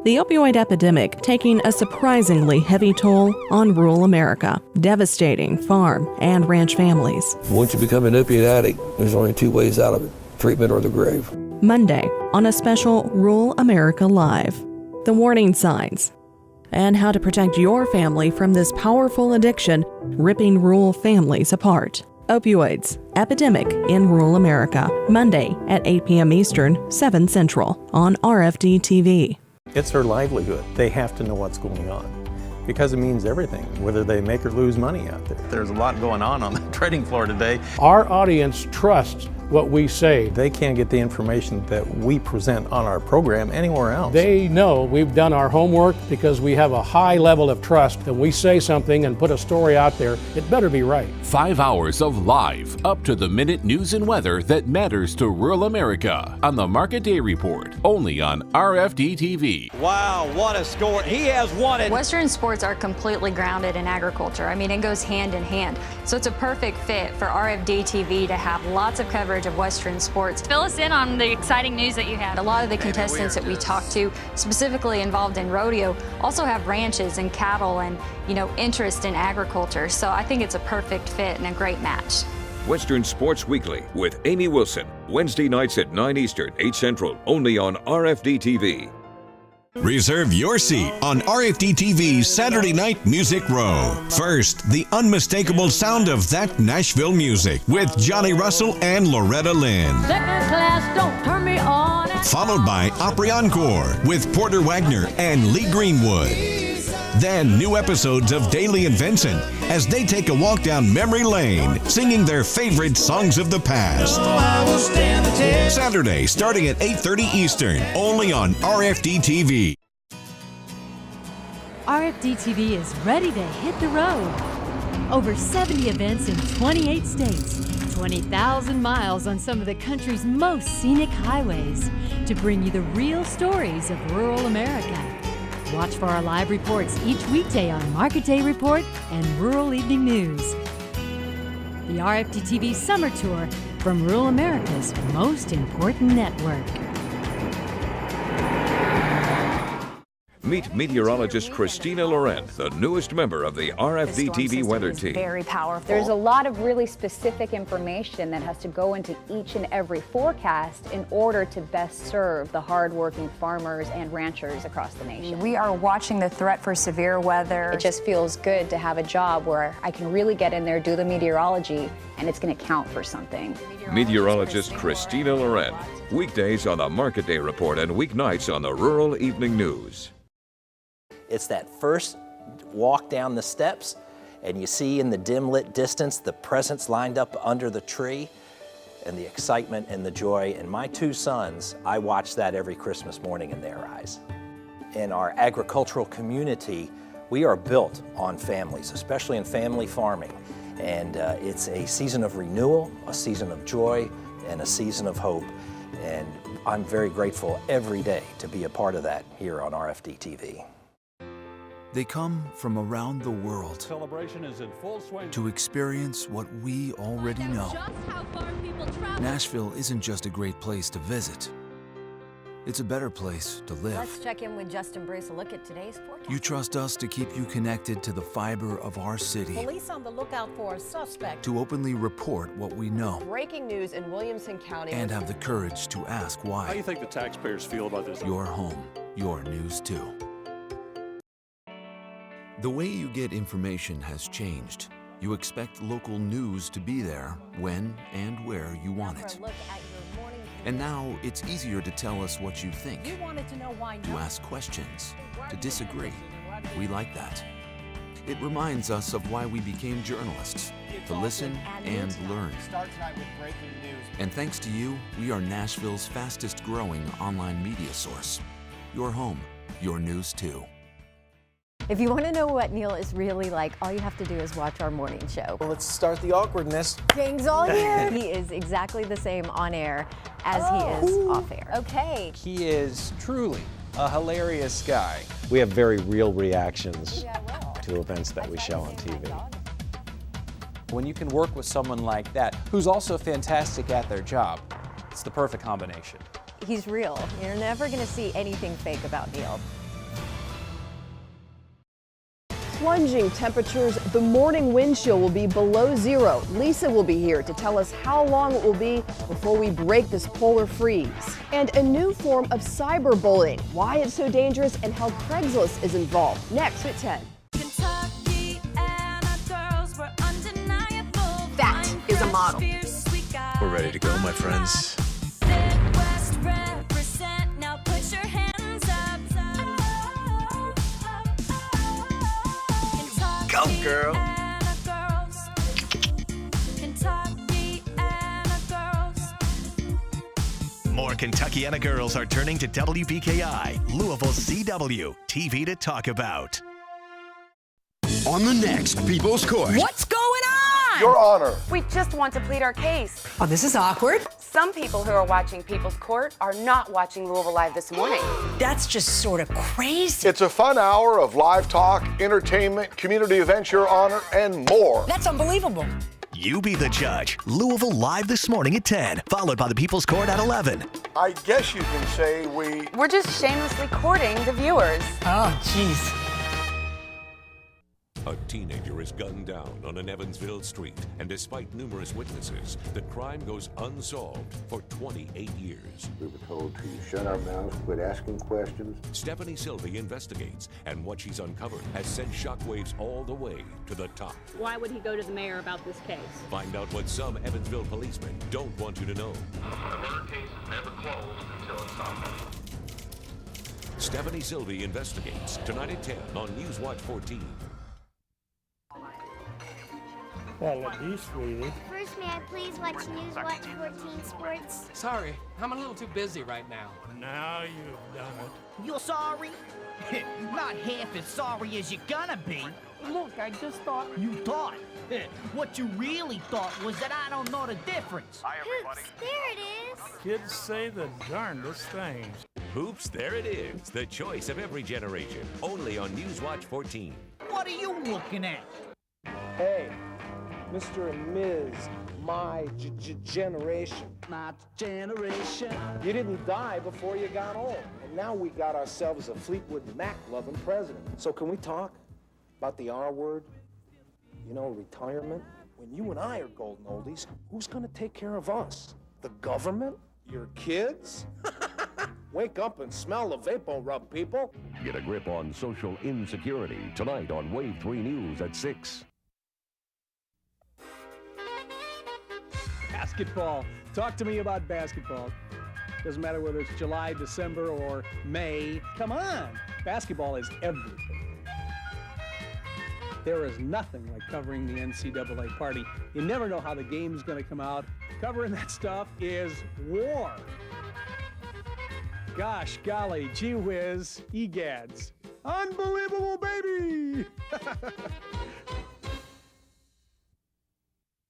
The opioid epidemic taking a surprisingly heavy toll on rural America, devastating farm and ranch families. Once you become an opiate addict, there's only two ways out of it: treatment or the grave. Monday on a special Rural America Live, the warning signs and how to protect your family from this powerful addiction ripping rural families apart. Opioids, Epidemic in Rural America, Monday at 8 p.m. Eastern, 7 Central on RFD-TV. It's their livelihood. They have to know what's going on because it means everything, whether they make or lose money out there. There's a lot going on the trading floor today. Our audience trusts what we say. They can't get the information that we present on our program anywhere else. They know we've done our homework because we have a high level of trust that we say something and put a story out there, it better be right. 5 hours of live, up-to-the-minute news and weather that matters to rural America on the Market Day Report, only on RFD-TV. Wow, what a score. He has won it. Western sports are completely grounded in agriculture. I mean, it goes hand in hand. So it's a perfect fit for RFD-TV to have lots of coverage of Western sports. Fill us in on the exciting news that you had. A lot of the contestants that we talked to, specifically involved in rodeo, also have ranches and cattle and, interest in agriculture. So I think it's a perfect fit and a great match. Western Sports Weekly with Amy Wilson, Wednesday nights at 9 Eastern, 8 Central, only on RFD-TV. Reserve your seat on RFD-TV's Saturday Night Music Row. First, the unmistakable sound of that Nashville music with Johnny Russell and Loretta Lynn. Second class, don't turn me on. Followed by Opry Encore with Porter Wagner and Lee Greenwood. Then new episodes of Daly and Vincent as they take a walk down memory lane, singing their favorite songs of the past. Saturday, starting at 8:30 Eastern, only on RFD-TV. RFD-TV is ready to hit the road. Over 70 events in 28 states, 20,000 miles on some of the country's most scenic highways to bring you the real stories of rural America. Watch for our live reports each weekday on Market Day Report and Rural Evening News. The RFD-TV Summer Tour from rural America's most important network. Meet meteorologist Christina Loren, the newest member of the RFD-TV weather team. Very powerful. There's a lot of really specific information that has to go into each and every forecast in order to best serve the hardworking farmers and ranchers across the nation. We are watching the threat for severe weather. It just feels good to have a job where I can really get in there, do the meteorology, and it's going to count for something. Meteorologist Christina Loren, weekdays on the Market Day Report and weeknights on the Rural Evening News. It's that first walk down the steps and you see in the dim lit distance the presents lined up under the tree and the excitement and the joy. And my two sons, I watch that every Christmas morning in their eyes. In our agricultural community, we are built on families, especially in family farming. And it's a season of renewal, a season of joy, and a season of hope. And I'm very grateful every day to be a part of that here on RFD-TV. They come from around the world Celebration is in full swing. to experience what we already know. Nashville isn't just a great place to visit. It's a better place to live. Let's check in with Justin Bruce. A look at today's forecast. You trust us to keep you connected to the fiber of our city. Police on the lookout for a suspect. To openly report what we know. Breaking news in Williamson County. And have the courage to ask why. How do you think the taxpayers feel about this? Your home, your news too. The way you get information has changed. You expect local news to be there when and where you want it. And now it's easier to tell us what you think, to ask questions, to disagree. We like that. It reminds us of why we became journalists, to listen and learn. And thanks to you, we are Nashville's fastest growing online media source. Your home, your news too. If you want to know what Neil is really like, all you have to do is watch our morning show. Well, let's start the awkwardness. Gang's all here. He is exactly the same on air as he is off air. Okay. He is truly a hilarious guy. We have very real reactions to events that we show on TV. When you can work with someone like that, who's also fantastic at their job, it's the perfect combination. He's real. You're never going to see anything fake about Neil. plunging temperatures. The morning wind chill will be below zero. Lisa will be here to tell us how long it will be before we break this polar freeze. And a new form of cyberbullying, why it's so dangerous and how Craigslist is involved. Next at 10. That is a model. We're ready to go, my friends. Go, girl. More Kentuckiana girls are turning to WBKI, Louisville CW, TV to talk about. On the next People's Court. What's going on? Your Honor. We just want to plead our case. Oh, this is awkward. Some people who are watching People's Court are not watching Louisville Live this morning. That's just sort of crazy. It's a fun hour of live talk, entertainment, community events, Your Honor, and more. That's unbelievable. You be the judge. Louisville Live this morning at 10, followed by the People's Court at 11. I guess you can say we're just shamelessly courting the viewers. Oh, jeez. A teenager is gunned down on an Evansville street, and despite numerous witnesses, the crime goes unsolved for 28 years. We were told to shut our mouths, quit asking questions. Stephanie Sylvie investigates, and what she's uncovered has sent shockwaves all the way to the top. Why would he go to the mayor about this case? Find out what some Evansville policemen don't want you to know. The murder case is never closed until it's solved. Stephanie Sylvie investigates, tonight at 10 on Newswatch 14. Wallaby, sweetie. First, may I please watch Newswatch 14 Sports? Sorry, I'm a little too busy right now. Now you've done it. You're sorry? Not half as sorry as you're gonna be. Look, I just thought... You thought? What you really thought was that I don't know the difference. Hi, everybody. Hoops, there it is. Kids say the darndest things. Hoops, there it is. The choice of every generation. Only on Newswatch 14. What are you looking at? Hey, Mr. and Ms., my generation. My generation. You didn't die before you got old. And now we got ourselves a Fleetwood Mac-loving president. So can we talk about the R word? You know, retirement? When you and I are golden oldies, who's gonna take care of us? The government? Your kids? Wake up and smell the vapor rub, people. Get a grip on social insecurity tonight on Wave 3 News at 6. Basketball. Talk to me about basketball. Doesn't matter whether it's July, December, or May. Come on. Basketball is everything. There is nothing like covering the NCAA party. You never know how the game's going to come out. Covering that stuff is war. Gosh, golly, gee whiz, egads. Unbelievable, baby!